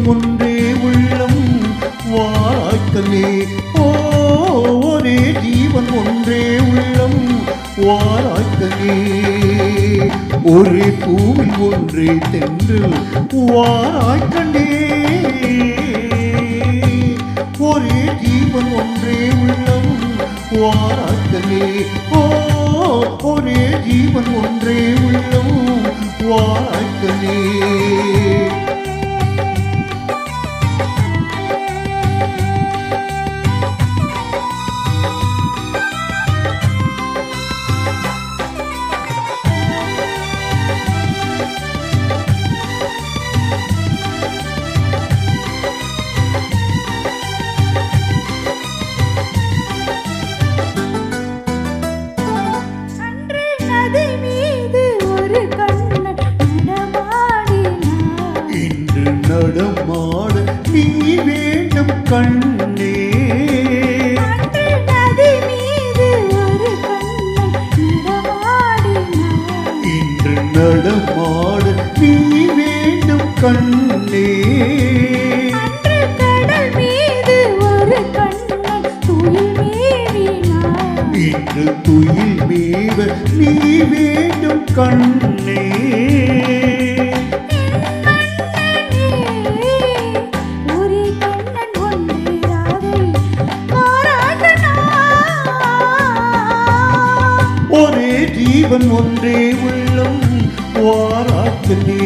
ஜீவன் ஒன்றே உள்ளம் வாராய்க்கமே. ஒரே ஜீவன் ஒன்றே உள்ளம் வாராய்க்கமே. ஒரே பூவில் ஒன்றே தென்றல் வாராய்க்கண்டே. ஒரே ஜீவன் ஒன்றே உள்ளம் வாராய்க்கமே. ஒரே ஜீவன் ஒன்றே உள்ளம் வாராய்க்கமே. நடமாட நீ வேண்டும் கண்ணே. இன்று நடமாட நீ வேண்டும் கண்ணே. இன்று துயில் மேவ நீ வேண்டும் கண்ணே. ஒரே ஜீவன் ஒன்றே உள்ளம் வாராய்க்கமே.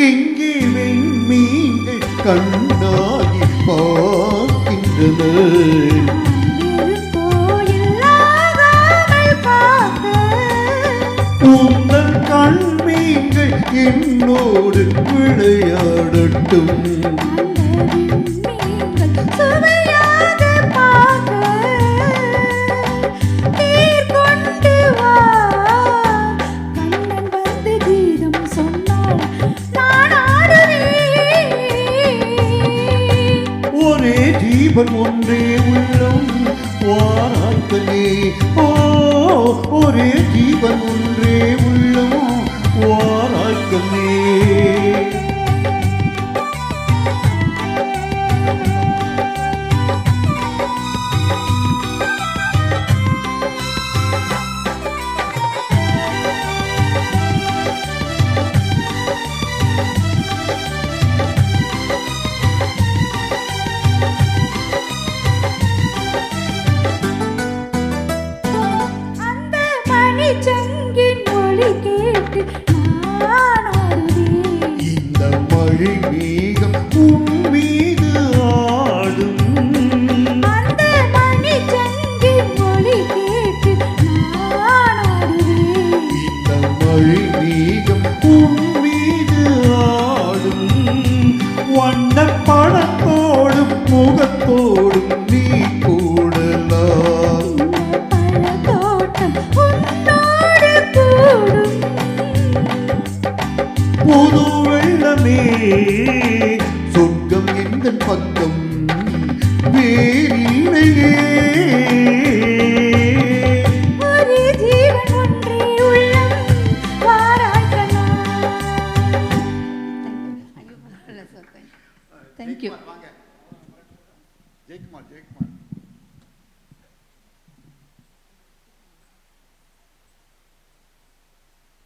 எங்கே வெண்மீன்கள் கண்ணாகி பார்க்கின்றன. உங்கள் கண்மீன்கள் என்னோடு விளையாடட்டும். ஒரே ஜீவன் ஒன்றே உள்ளம் வாராய்க்கமே. ஒரே ஜீவன் ஒன்றே உள்ளம் வாராய்க்கமே.